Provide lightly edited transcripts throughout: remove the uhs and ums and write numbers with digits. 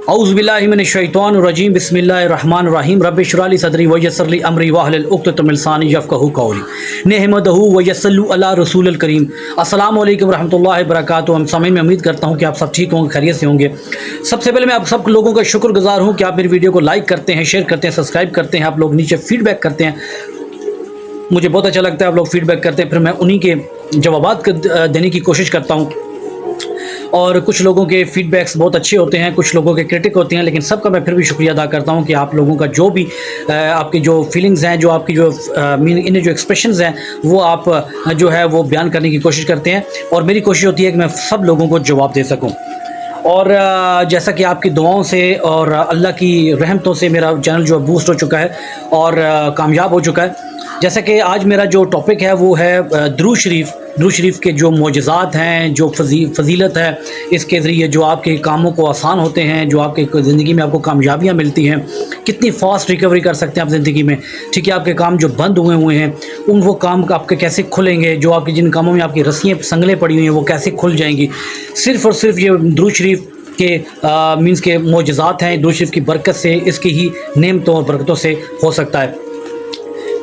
औज़ुबिल्लाहि मिनश्शैतानिर्रजीम बिस्मिल्लाहिर्रहमानिर्रहीम रब्बि इश्रह ली सदरी वयस्सिर ली अमरी वहलुल उक़दतम मिन लिसानी यफ़क़हू क़ौली नहमदहू व यसल्लु अला रसूलिल करीम। अस्सलामु अलैकुम रहमतुल्लाहि व बरकातुहू। हम सामीन में उम्मीद करता हूँ कि आप सब ठीक होंगे, खैरियत से होंगे। सबसे पहले मैं आप सब लोगों का शुक्रगुजार हूँ कि आप मेरी वीडियो को लाइक करते हैं, शेयर करते हैं, सब्सक्राइब करते हैं, आप लोग नीचे फीडबैक करते हैं। मुझे बहुत अच्छा लगता है आप लोग फीडबैक करते हैं, फिर मैं उन्हीं के जवाबात देने की कोशिश करता हूँ। और कुछ लोगों के फीडबैक्स बहुत अच्छे होते हैं, कुछ लोगों के क्रिटिक होते हैं, लेकिन सबका मैं फिर भी शुक्रिया अदा करता हूं कि आप लोगों का जो भी आपकी जो फीलिंग्स हैं, जो आपकी जो इन्हें जो एक्सप्रेशंस हैं, वो आप जो है वो बयान करने की कोशिश करते हैं। और मेरी कोशिश होती है कि मैं सब लोगों को जवाब दे सकूं। और जैसा कि आपकी दुआओं से और अल्लाह की रहमतों से मेरा चैनल जो बूस्ट हो चुका है और कामयाब हो चुका है। जैसा कि आज मेरा जो टॉपिक है वो है दुरूद शरीफ के जो मोजज़ात हैं, जो फजीलत है, इसके ज़रिए जो आपके कामों को आसान होते हैं, जो आपके ज़िंदगी में आपको कामयाबियाँ मिलती हैं, कितनी फ़ास्ट रिकवरी कर सकते हैं आप ज़िंदगी में। ठीक है, आपके काम जो बंद हुए हैं उन वो काम आपके कैसे खुलेंगे, जो आपके जिन कामों में आपकी रस्सियाँ संगलें पड़ी हुई हैं वो कैसे खुल जाएंगी। सिर्फ़ और सिर्फ ये दुरूद शरीफ के मीन्स के मोजज़ात हैं, दुरूद शरीफ की बरकत से, इसकी ही नेमतों और बरकतों से हो सकता है।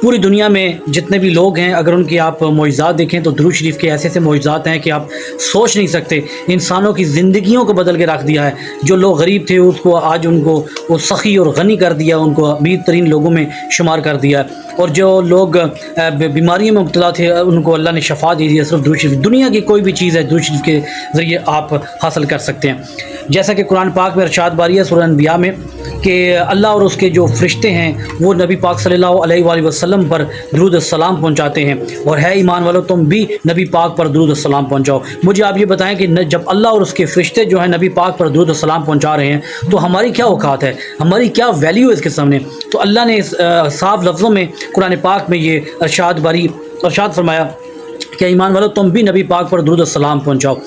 पूरी दुनिया में जितने भी लोग हैं, अगर उनकी आप मोजज़ात देखें तो दुरूद शरीफ के ऐसे ऐसे मोजज़ात हैं कि आप सोच नहीं सकते। इंसानों की ज़िंदगियों को बदल के रख दिया है। जो लोग गरीब थे उसको आज उनको वो सखी और गनी कर दिया, उनको अमीर तरीन लोगों में शुमार कर दिया। और जो लोग बीमारियों में मुब्तला थे उनको अल्लाह ने शफा दे दिया। सिर्फ दुरूद शरीफ, दुनिया की कोई भी चीज़ है दुरूद शरीफ के ज़रिए आप हासिल कर सकते हैं। जैसा कि कुरान पाक में इरशाद बारी है सूरह अनबिया में कि अल्लाह और उसके जो फरिश्ते हैं वो नबी पाक सल्लल्लाहु अलैहि वसल्लम पर दुरूद सलाम पहुंचाते हैं। और है ईमान वालों, तुम भी नबी पाक पर दुरूद सलाम पहुंचाओ। मुझे आप ये बताएं कि जब अल्लाह और उसके फरिश्ते जो हैं नबी पाक पर दुरूद सलाम पहुंचा रहे हैं तो हमारी क्या औकात है, हमारी क्या वैल्यू है इसके सामने। तो अल्लाह ने साफ लफ्ज़ों में कुरान पाक में ये इरशाद फरमाया कि ईमान वालों, तुम भी नबी पाक पर दुरूद सलाम पहुंचाओ।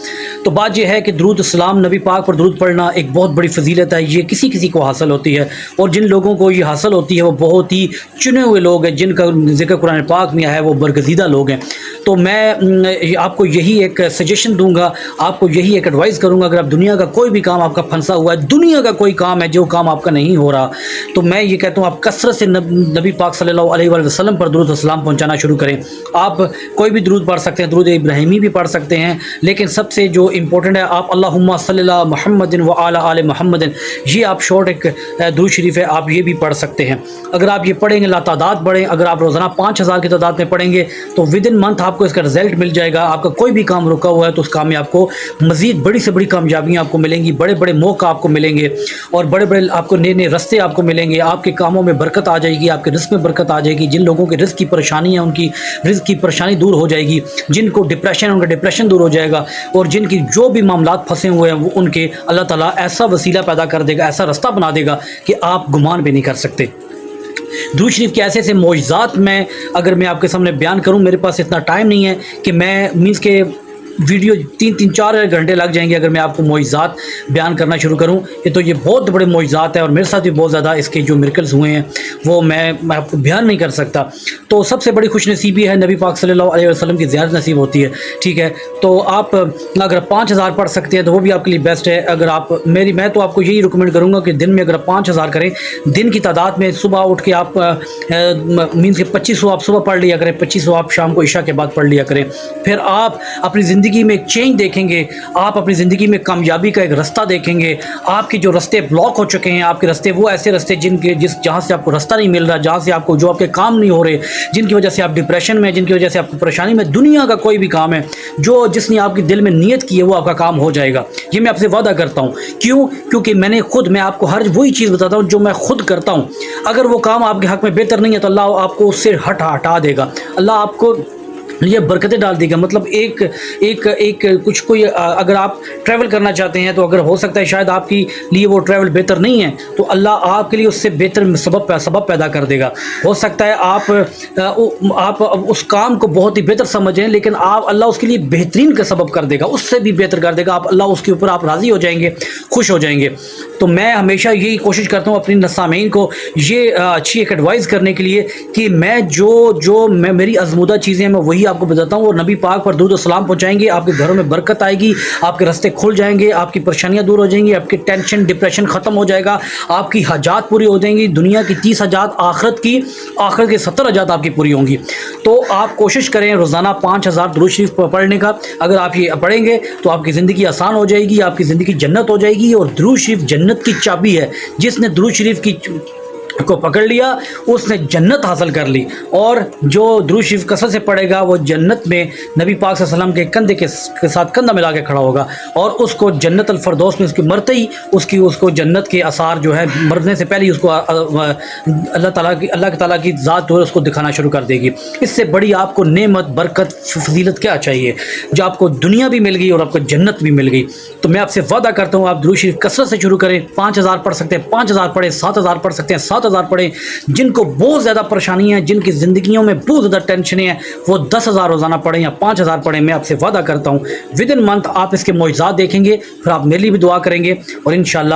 तो बात यह है कि दुरूद सलाम, नबी पाक पर दुरूद पढ़ना एक बहुत बड़ी फजीलत है। ये किसी किसी को हासिल होती है, और जिन लोगों को ये हासिल होती है वो बहुत ही चुने हुए लोग हैं, जिनका जिक्र कुरान पाक में है, वो बरगज़ीदा लोग हैं। तो मैं आपको यही एक सजेशन दूंगा, आपको यही एक एडवाइस करूंगा, अगर आप दुनिया का कोई भी काम आपका फंसा हुआ है, दुनिया का कोई काम है जो काम आपका नहीं हो रहा, तो मैं ये कहता हूँ आप कसरत से नबी पाक सल्लल्लाहु अलैहि वसल्लम पर दुरूद सलाम पहुँचाना शुरू करें। आप कोई भी दुरूद पढ़ सकते हैं, दुरूद इब्राहिमी भी पढ़ सकते हैं, लेकिन सबसे जो इम्पोर्टेंट है आप अल्लाहुम्मा सल्ली अला मुहम्मदिन व अला आले मुहम्मदिन, ये आप शॉर्ट एक दुरूद शरीफ है, आप ये भी पढ़ सकते हैं। अगर आप ये पढ़ेंगे, लातादाद पढ़ें, अगर आप रोज़ाना 5000 की तादाद में पढ़ेंगे तो विद इन मंथ आपको इसका रिजल्ट मिल जाएगा। आपका कोई भी काम रुका हुआ है तो उस काम में आपको मज़ीद बड़ी से बड़ी कामयाबियाँ आपको मिलेंगी, बड़े बड़े मौका आपको मिलेंगे, और बड़े बड़े आपको नए नए रास्ते आपको मिलेंगे। आपके कामों में बरकत आ जाएगी, आपके रिस्क में बरकत आ जाएगी। जिन लोगों के रिस्क की परेशानी है उनकी रिस्क की परेशानी दूर हो जाएगी, जिनको डिप्रेशन है उनका डिप्रेशन दूर हो जाएगा, और जिनकी जो भी मामलात फंसे हुए हैं वो उनके अल्लाह ताला ऐसा वसीला पैदा कर देगा, ऐसा रास्ता बना देगा कि आप गुमान भी नहीं कर सकते। दुरूद शरीफ के ऐसे ऐसे मोजज़ात में अगर मैं आपके सामने बयान करूं, मेरे पास इतना टाइम नहीं है कि मैं मीन्स के वीडियो 3-4 घंटे लग जाएंगे अगर मैं आपको मोजज़ात बयान करना शुरू करूं। ये तो ये बहुत बड़े मोजज़ात हैं, और मेरे साथ भी बहुत ज़्यादा इसके जो मिरेकल्स हुए हैं वो मैं आपको बयान नहीं कर सकता। तो सबसे बड़ी खुशनसीबी है नबी पाक सल्लल्लाहु अलैहि वसल्लम की ज़ियारत नसीब होती है। ठीक है, तो आप अगर 5000 पढ़ सकते हैं तो वो भी आपके लिए बेस्ट है। अगर आप मैं तो आपको यही रिकमेंड करूँगा कि दिन में अगर आप 5000 करें, दिन की तादाद में सुबह उठ के आप मीन्स के 2500 आप सुबह पढ़ लिया करें, 2500 आप शाम को इशा के बाद पढ़ लिया करें। फिर आप अपनी ज़िंदगी में एक चेंज देखेंगे, आप अपनी ज़िंदगी में कामयाबी का एक रास्ता देखेंगे। आपके जो रास्ते ब्लॉक हो चुके हैं, आपके रास्ते वो ऐसे रास्ते जहाँ से आपको रास्ता नहीं मिल रहा, जहाँ से आपको जो आपके काम नहीं हो रहे, जिनकी वजह से आप डिप्रेशन में, जिनकी वजह से आपको परेशानी में, दुनिया का कोई भी काम है जो जिसने आपके दिल में नियत की है वो आपका काम हो जाएगा। ये मैं आपसे वादा करता हूँ। क्यों? क्योंकि मैं आपको हर वही चीज़ बताता हूँ जो मैं खुद करता हूँ। अगर वो काम आपके हक़ में बेहतर नहीं है तो अल्लाह आपको उससे हटा देगा, अल्लाह आपको ये बरकतें डाल देगा। मतलब एक कुछ कोई अगर आप ट्रैवल करना चाहते हैं तो अगर हो सकता है शायद आपके लिए वो ट्रैवल बेहतर नहीं है, तो अल्लाह आपके लिए उससे बेहतर सबब पैदा कर देगा। हो सकता है आप उस काम को बहुत ही बेहतर समझें, लेकिन अल्लाह उसके लिए बेहतरीन का सबब कर देगा, उससे भी बेहतर कर देगा। अल्लाह उसके ऊपर आप राज़ी हो जाएंगे, खुश हो जाएंगे। तो मैं हमेशा यही कोशिश करता हूँ अपनी सामीन को ये अच्छी एक एडवाइस करने के लिए कि मैं जो मेरी आज़मूदा चीज़ें हैं मैं वही بھی آپ کو بتاتا ہوں، اور نبی پاک پر درود و سلام پہنچائیں گے، آپ کے گھروں میں برکت آئے گی، آپ کے راستے کھل جائیں گے، آپ کی پریشانیاں دور ہو جائیں گی، آپ کی ٹینشن ڈپریشن ختم ہو جائے گا، آپ کی حاجات پوری ہو جائیں گی، دنیا کی 30 حاجات، آخرت کے 70 حاجات آپ کی پوری ہوں گی۔ تو آپ کوشش کریں روزانہ 5000 درود شریف پڑھنے کا۔ اگر آپ یہ پڑھیں گے تو آپ کی زندگی آسان ہو جائے گی، آپ کی زندگی جنت ہو جائے گی، اور درود شریف جنت کی چابی ہے۔ جس نے درود شریف کو پکڑ لیا اس نے جنت حاصل کر لی، اور جو درود شریف کثرت سے پڑھے گا وہ جنت میں نبی پاک صلی اللہ علیہ وسلم کے کندھے کے ساتھ کندھا ملا کے کھڑا ہوگا، اور اس کو جنت الفردوس میں اس کے مرتے ہی اس کو جنت کے آثار جو ہے مرنے سے پہلے ہی اس کو اللہ تعالیٰ کی ذات جو ہے اس کو دکھانا شروع کر دے گی۔ اس سے بڑی آپ کو نعمت برکت فضیلت کیا چاہیے، جو آپ کو دنیا بھی مل گئی اور آپ کو جنت بھی مل گئی۔ تو میں آپ سے وعدہ کرتا ہوں آپ درود شریف کثرت سے شروع کریں، 5000 پڑھ سکتے ہیں 5000 پڑھیں، 7000 پڑھ سکتے ہیں 7000 پڑھیں۔ جن کو بہت زیادہ پریشانیاں ہیں، جن کی زندگیوں میں بہت زیادہ ٹینشنیں ہیں، وہ 10,000 روزانہ پڑھیں یا 5000 پڑھیں۔ میں آپ سے وعدہ کرتا ہوں ود ان منتھ آپ اس کے معجزات دیکھیں گے، پھر آپ میرے لیے بھی دعا کریں گے، اور انشاءاللہ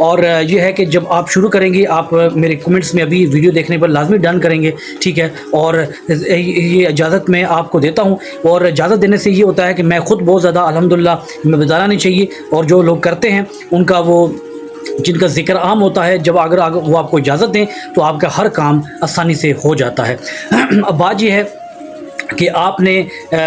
اور یہ ہے کہ جب آپ شروع کریں گے آپ میرے کمنٹس میں ابھی ویڈیو دیکھنے پر لازمی ڈن کریں گے، ٹھیک ہے؟ اور یہ اجازت میں آپ کو دیتا ہوں، اور اجازت دینے سے یہ ہوتا ہے کہ میں خود بہت زیادہ الحمدللہ میں بتانا نہیں چاہیے، اور جو لوگ کرتے ہیں ان کا وہ جن کا ذکر عام ہوتا ہے، جب اگر وہ آپ کو اجازت دیں تو آپ کا ہر کام آسانی سے ہو جاتا ہے۔ اب بات یہ ہے کہ آپ نے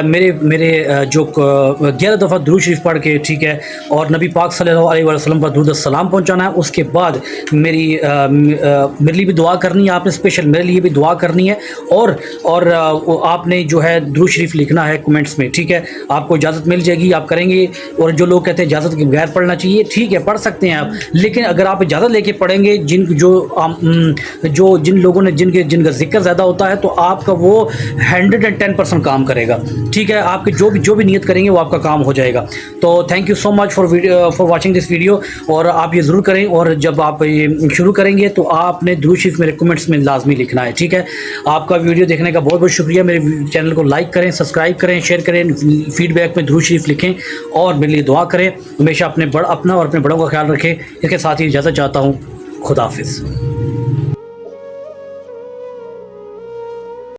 میرے جو 11 دفعہ درود شریف پڑھ کے، ٹھیک ہے، اور نبی پاک صلی اللہ علیہ وسلم پر درود السلام پہنچانا ہے۔ اس کے بعد میرے لیے بھی دعا کرنی ہے، آپ نے اسپیشل میرے لیے بھی دعا کرنی ہے، اور آپ نے جو ہے درود شریف لکھنا ہے کمنٹس میں، ٹھیک ہے؟ آپ کو اجازت مل جائے گی، آپ کریں گے۔ اور جو لوگ کہتے ہیں اجازت کے بغیر پڑھنا چاہیے، ٹھیک ہے پڑھ سکتے ہیں آپ، لیکن اگر آپ اجازت لے کے پڑھیں گے، جن لوگوں نے جن کا ذکر زیادہ ہوتا ہے، تو آپ کا وہ 110% کام کرے گا، ٹھیک ہے؟ آپ کے جو بھی نیت کریں گے وہ آپ کا کام ہو جائے گا۔ تو thank you so much for watching this video, اور آپ یہ ضرور کریں، اور جب آپ یہ شروع کریں گے تو آپ نے درود شریف میرے کمنٹس میں لازمی لکھنا ہے، ٹھیک ہے؟ آپ کا ویڈیو دیکھنے کا بہت بہت شکریہ۔ میرے چینل کو لائک کریں، سبسکرائب کریں، شیئر کریں، فیڈ بیک میں درود شریف لکھیں، اور میرے لیے دعا کریں۔ ہمیشہ اپنا اور اپنے بڑوں کا خیال رکھیں۔ اس کے ساتھ ہی اجازت چاہتا ہوں، خدا حافظ۔